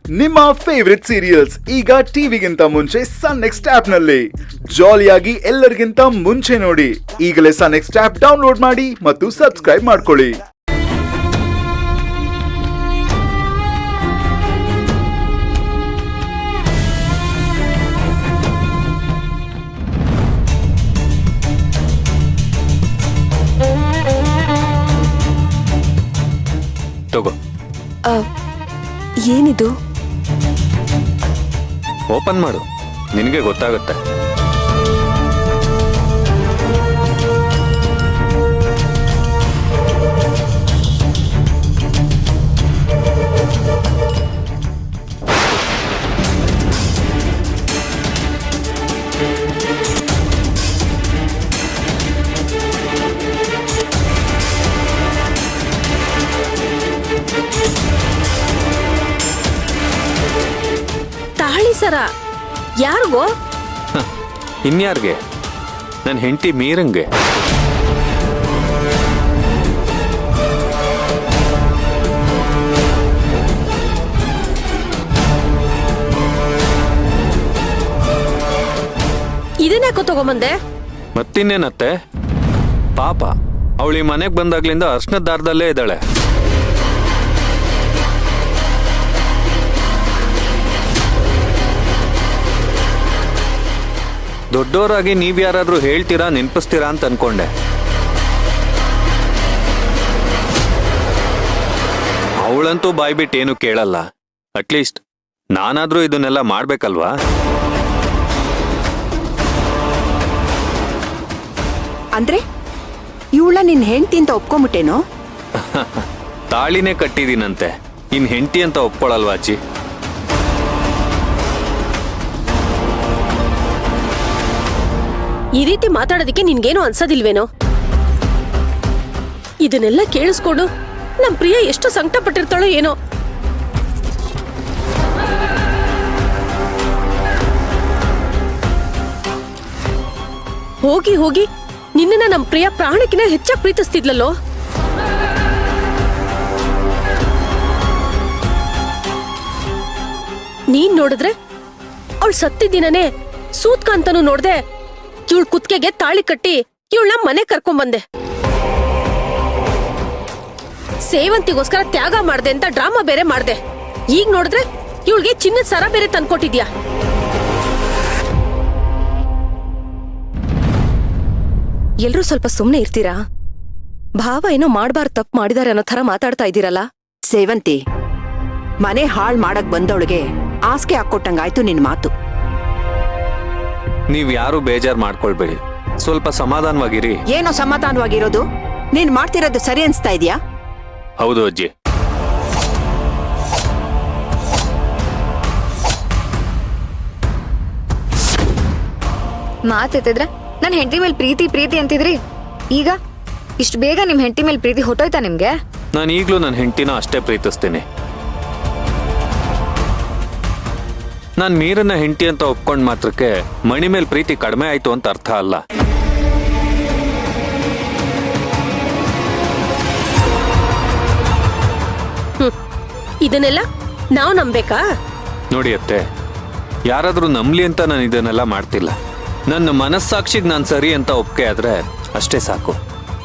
ನಿಮ್ಮ favourite serials ಈಗ ಟಿವಿಗಿಂತ ಮುಂಚೆ ಸನ್ ನೆಕ್ಸ್ಟ್ ಆಪ್ ನಲ್ಲಿ ಜಾಲಿಯಾಗಿ ಎಲ್ಲರಿಗಿಂತ ಮುಂಚೆ ನೋಡಿ. ಈಗಲೇ ಸನ್ ನೆಕ್ಸ್ಟ್ ಆಪ್ ಡೌನ್ಲೋಡ್ ಮಾಡಿ ಮತ್ತು ಸಬ್ಸ್ಕ್ರೈಬ್ ಮಾಡ್ಕೊಳ್ಳಿ. ತಗೋ. ಏನಿದು? ಓಪನ್ ಮಾಡು, ನಿನಗೆ ಗೊತ್ತಾಗುತ್ತೆ. ತಾಳಿ ಸರ ಯಾರಿಗೋ? ಇನ್ಯಾರ್ಗೆ? ನನ್ನ ಹೆಂಡತಿ ಮೀರಂಗೆ. ಇದನ್ಯಾಕೋ ತಗೊಂಬಂದೆ? ಮತ್ತಿನ್ನೇನತ್ತೆ, ಪಾಪ ಅವಳು ಈ ಮನೆಗೆ ಬಂದಾಗ್ಲಿಂದ ಅರ್ಶನದ ದಾರದಲ್ಲೇ ಇದ್ದಾಳೆ. ದೊಡ್ಡವರಾಗಿ ನೀವ್ ಯಾರಾದ್ರೂ ಹೇಳ್ತೀರಾ, ನೆನ್ಪಿಸ್ತೀರಾ ಅಂತ ಅನ್ಕೊಂಡೆ. ಅವಳಂತೂ ಬಾಯ್ಬಿಟ್ಟು ಏನು ಕೇಳಲ್ಲ. ಅಟ್ಲೀಸ್ಟ್ ನಾನಾದ್ರೂ ಇದನ್ನೆಲ್ಲ ಮಾಡ್ಬೇಕಲ್ವಾ? ಅಂದ್ರೆ ಇವಳ ನಿನ್ ಹೆಂಡತಿ ಅಂತ ಒಪ್ಕೊಂಬಿಟ್ಟೇನೋ? ತಾಳಿನೇ ಕಟ್ಟಿದೀನಂತೆ, ಇನ್ ಹೆಂಡತಿ ಅಂತ ಒಪ್ಕೊಳಲ್ವಾ ಅಜ್ಜಿ? ಈ ರೀತಿ ಮಾತಾಡೋದಕ್ಕೆ ನಿನ್ಗೇನು ಅನ್ಸೋದಿಲ್ವೇನೋ? ಇದನ್ನೆಲ್ಲ ಕೇಳಿಸ್ಕೊಂಡು ನಮ್ ಪ್ರಿಯ ಎಷ್ಟು ಸಂಕಟ ಪಟ್ಟಿರ್ತಾಳೋ ಏನೋ. ಹೋಗಿ ಹೋಗಿ ನಿನ್ನ ನಮ್ ಪ್ರಿಯ ಪ್ರಾಣಕ್ಕಿಂತ ಹೆಚ್ಚಾಗಿ ಪ್ರೀತಿಸ್ತಿದ್ಲಲ್ಲೋ. ನೀನ್ ನೋಡಿದ್ರೆ ಅವಳು ಸತ್ತಿದ್ದೀನೇ ಸೂತ್ಕ ಅಂತಾನು ನೋಡ್ದೆ ಇವಳ ಕುತ್ತಿಗೆಗೆ ತಾಳಿ ಕಟ್ಟಿ ಇವಳನ್ನ ಮನೆ ಕರ್ಕೊಂಡ್ಬಂದೆ. ಸೇವಂತಿಗೋಸ್ಕರ ತ್ಯಾಗ ಮಾಡ್ದೆ ಅಂತ ಡ್ರಾಮಾ ಬೇರೆ ಮಾಡ್ದೆ. ಈಗ ನೋಡಿದ್ರೆ ಇವಳಿಗೆ ಚಿನ್ನದ ಸರ ಬೇರೆ ತಂದ್ಕೊಟ್ಟಿದ್ಯಾ. ಎಲ್ರೂ ಸ್ವಲ್ಪ ಸುಮ್ನೆ ಇರ್ತೀರಾ? ಭಾವ ಏನೋ ಮಾಡ್ಬಾರ್ದು ತಪ್ಪು ಮಾಡಿದಾರೆ ಅನ್ನೋ ತರ ಮಾತಾಡ್ತಾ ಇದ್ದೀರಲ್ಲ. ಸೇವಂತಿ, ಮನೆ ಹಾಳ್ ಮಾಡಕ್ ಬಂದವಳಿಗೆ ಆಸ್ಕೆ ಹಾಕೊಟ್ಟಂಗಾಯ್ತು ನಿನ್ ಮಾತು. ನೀವ್ ಯಾರು ಬೇಜಾರ್ ಮಾಡ್ಕೊಳ್ಬೇಡಿ, ಸ್ವಲ್ಪ ಸಮಾಧಾನವಾಗಿರಿ. ಏನೋ ಸಮಾಧಾನವಾಗಿರೋದು? ನೀನ್ ಮಾಡ್ತಿರೋದು ಸರಿ ಅನ್ಸ್ತಾ ಇದೆಯಾ? ಹೌದು ಅಜ್ಜಿ. ಮಾತೆತ್ತಿದ್ರೆ ನನ್ ಹೆಂಡತಿ ಮೇಲೆ ಪ್ರೀತಿ ಪ್ರೀತಿ ಅಂತಿದ್ರಿ, ಈಗ ಇಷ್ಟು ಬೇಗ ನಿಮ್ ಹೆಂಡತಿ ಮೇಲೆ ಪ್ರೀತಿ ಹೊಟ್ಟೋಯ್ತಾ ನಿಮ್ಗೆ? ನಾನು ಈಗ್ಲೂ ನನ್ನ ಹೆಂಡತಿನ ಅಷ್ಟೇ ಪ್ರೀತಿಸ್ತೀನಿ. ನಾನ್ ಮೀರನ್ನ ಹೆಂಡತಿ ಅಂತ ಒಪ್ಕೊಂಡ್ ಮಾತ್ರಕ್ಕೆ ಮಣಿ ಮೇಲೆ ಪ್ರೀತಿ ಕಡಿಮೆ ಆಯ್ತು ಅಂತ ಅರ್ಥ ಅಲ್ಲ. ಇದನ್ನೆಲ್ಲ ನಾವು ನಂಬೇಕಾ? ನೋಡಿ ಅತ್ತೆ, ಯಾರಾದ್ರೂ ನಂಬ್ಲಿ ಅಂತ ನಾನು ಇದನ್ನೆಲ್ಲ ಮಾಡ್ತಿಲ್ಲ. ನನ್ನ ಮನಸ್ಸಾಕ್ಷಿಗೆ ನಾನು ಸರಿ ಅಂತ ಒಪ್ಕೆ ಆದ್ರೆ ಅಷ್ಟೇ ಸಾಕು.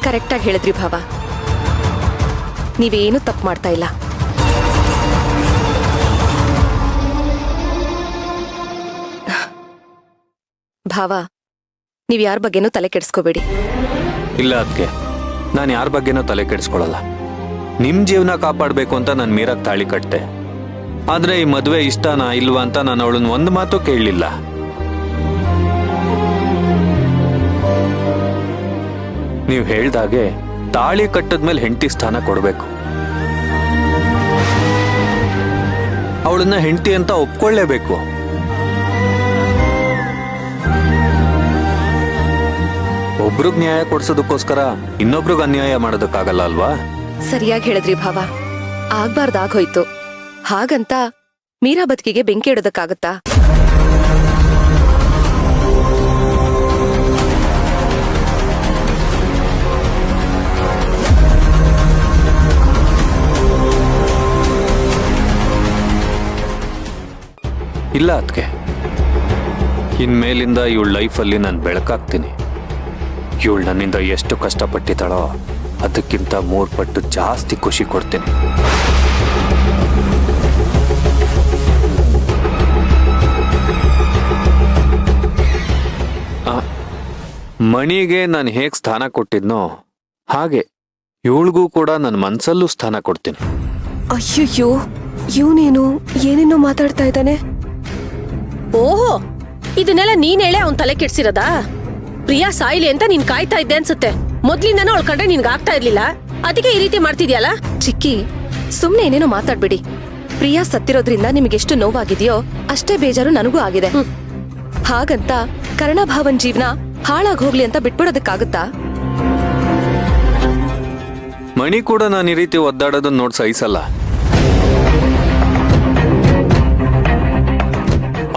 ಕರೆಕ್ಟಾಗಿ ಹೇಳಿದ್ರಿ ಭಾವ, ನೀವೇನು ತಪ್ಪು ಮಾಡ್ತಾ ಇಲ್ಲ. ಭಾವ, ನೀವ್ ಯಾರ ಬಗ್ಗೆನೂ ತಲೆ ಕೆಡಿಸ್ಕೋಬೇಡಿ. ಇಲ್ಲ ಅದಕ್ಕೆ, ನಾನು ಯಾರ ಬಗ್ಗೆನೂ ತಲೆ ಕೆಡಿಸ್ಕೊಳಲ್ಲ. ನಿಮ್ ಜೀವನ ಕಾಪಾಡ್ಬೇಕು ಅಂತ ನಾನು ಮೀರಾಗ್ ತಾಳಿ ಕಟ್ತೆ. ಆದ್ರೆ ಈ ಮದ್ವೆ ಇಷ್ಟನಾ ಇಲ್ವಾ ಅಂತ ನಾನು ಅವಳನ್ನ ಒಂದು ಮಾತು ಕೇಳಲಿಲ್ಲ. ನೀವು ಹೇಳ್ದಾಗೆ ತಾಳಿ ಕಟ್ಟದ್ಮೇಲೆ ಹೆಂಡತಿ ಸ್ಥಾನ ಕೊಡ್ಬೇಕು. ಅವಳನ್ನ ಹೆಂಡತಿ ಅಂತ ಒಪ್ಕೊಳ್ಳೇಬೇಕು. ಒಬ್ರಿಗ್ ನ್ಯಾಯ ಕೊಡ್ಸೋದಕ್ಕೋಸ್ಕರ ಇನ್ನೊಬ್ರಿಗ್ ಅನ್ಯಾಯ ಮಾಡೋದಕ್ಕಾಗಲ್ಲ ಅಲ್ವಾ? ಸರಿಯಾಗಿ ಹೇಳಿದ್ರಿ ಭಾವ, ಆಗ್ಬಾರ್ದಾಗೋಯ್ತು. ಹಾಗಂತ ಮೀರಾ ಬದುಕಿಗೆ ಬೆಂಕಿ ಇಡೋದಕ್ಕಾಗತ್ತಾ? ಇಲ್ಲ ಅದಕ್ಕೆ ಇನ್ಮೇಲಿಂದ ಇವಳ ಲೈಫಲ್ಲಿ ನಾನು ಬೆಳಕಾಗ್ತೀನಿ. ಇವಳು ನನ್ನಿಂದ ಎಷ್ಟು ಕಷ್ಟಪಟ್ಟಿದ್ದಾಳೋ ಅದಕ್ಕಿಂತ 3 ಪಟ್ಟು ಜಾಸ್ತಿ ಖುಷಿ ಕೊಡ್ತೀನಿ. ಮಣಿಗೆ ನಾನು ಹೇಗೆ ಸ್ಥಾನ ಕೊಟ್ಟಿದ್ನೋ ಹಾಗೆ ಇವಳಿಗೂ ಕೂಡ ನನ್ನ ಮನ್ಸಲ್ಲೂ ಸ್ಥಾನ ಕೊಡ್ತೀನಿ. ಅಯ್ಯಯ್ಯೋ ಇವನೇನು ಏನೇನೋ ಮಾತಾಡ್ತಾ ಇದ್ದಾನೆ. ಓಹೋ, ಇದನ್ನೆಲ್ಲ ನೀನ್ ಹೇಳೆ ಅವ್ನ್ ತಲೆ ಕೆಡ್ಸಿರೋದಾ? ಪ್ರಿಯಾ ಸಾಯ್ಲಿ ಅಂತ ನೀನ್ ಕಾಯ್ತಾ ಇದ್ದೆ ಅನ್ಸುತ್ತೆ. ಮೊದ್ಲಿಂದಾನು ಅವಳ ಕಂಡ್ರೆ ನಿನ್ಗೆ ಆಗ್ತಾ ಇರ್ಲಿಲ್ಲ, ಅದಕ್ಕೆ ಈ ರೀತಿ ಮಾಡ್ತಿದ್ಯಲ್ಲ? ಚಿಕ್ಕಿ, ಸುಮ್ನೆ ಏನೇನೋ ಮಾತಾಡ್ಬಿಡಿ. ಪ್ರಿಯಾ ಸತ್ತಿರೋದ್ರಿಂದ ನಿಮಗೆಷ್ಟು ನೋವಾಗಿದೆಯೋ ಅಷ್ಟೇ ಬೇಜಾರು ನನಗೂ ಆಗಿದೆ. ಹಾಗಂತ ಕರ್ಣಭಾವನ್ ಜೀವನ ಹಾಳಾಗ್ ಹೋಗ್ಲಿ ಅಂತ ಬಿಟ್ಬಿಡೋದಕ್ಕಾಗುತ್ತಾ? ಮಣಿ ಕೂಡ ನಾನು ಈ ರೀತಿ ಒದ್ದಾಡೋದನ್ನ ನೋಡಿ ಸಹಿಸಲ್ಲ.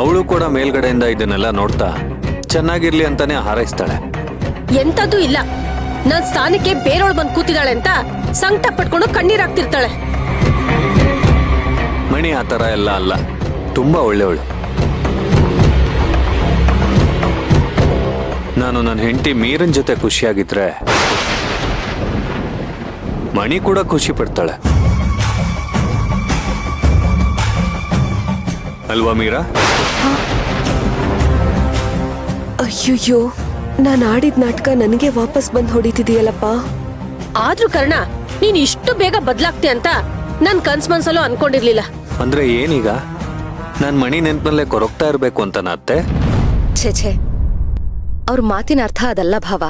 ಅವಳು ಕೂಡ ಮೇಲ್ಗಡೆಯಿಂದ ಇದನ್ನೆಲ್ಲ ನೋಡ್ತಾ ಚೆನ್ನಾಗಿರ್ಲಿ ಅಂತಾನೆ ಹಾರೈಸ್ತಾಳೆ. ಎಂತದೂ ಇಲ್ಲ, ನನ್ ಸ್ಥಾನಕ್ಕೆ ಬೇರೆಯವಳು ಬಂದ್ ಕೂತಿದ್ದಾಳೆ ಅಂತ ಸಂಕಟ ಪಟ್ಕೊಂಡು ಕಣ್ಣೀರಾಗ್ತಿರ್ತಾಳೆ. ಮಣಿ ಆ ಥರ ಎಲ್ಲ ಅಲ್ಲ, ತುಂಬಾ ಒಳ್ಳೆಯವಳು. ನಾನು ನನ್ನ ಹೆಂಡತಿ ಮೀರನ್ ಜೊತೆ ಖುಷಿಯಾಗಿದ್ರೆ ಮಣಿ ಕೂಡ ಖುಷಿ ಪಡ್ತಾಳೆ ಅಲ್ವಾ ಮೀರಾ? ಅಯ್ಯಯ್ಯೋ, ನಾನ್ ಆಡಿದ ನಾಟಕ ನನಗೆ ವಾಪಸ್ ಬಂದ್ ಹೊಡಿತಿದೀಯಲ್ಲಪ್ಪ. ಆದ್ರೂ ಕರ್ಣ, ನೀನ್ ಇಷ್ಟು ಬೇಗ ಬದ್ಲಾಗ್ತಿ ಅಂತ ನನ್ ಕನ್ಸ್ ಮನ್ಸಲ್ಲೂ ಅನ್ಕೊಂಡಿರ್ಲಿಲ್ಲ. ಅಂದ್ರೆ ಏನೀಗ ನಾನ್ ಮಣಿ ನೆನ್ಪಲ್ಲೇ ಕೊರಗ್ತಾ ಇರ್ಬೇಕು ಅಂತ ಅತ್ತೆ? ಛೇ ಛೇ, ಅವ್ರ ಮಾತಿನ ಅರ್ಥ ಅದಲ್ಲ ಭಾವ.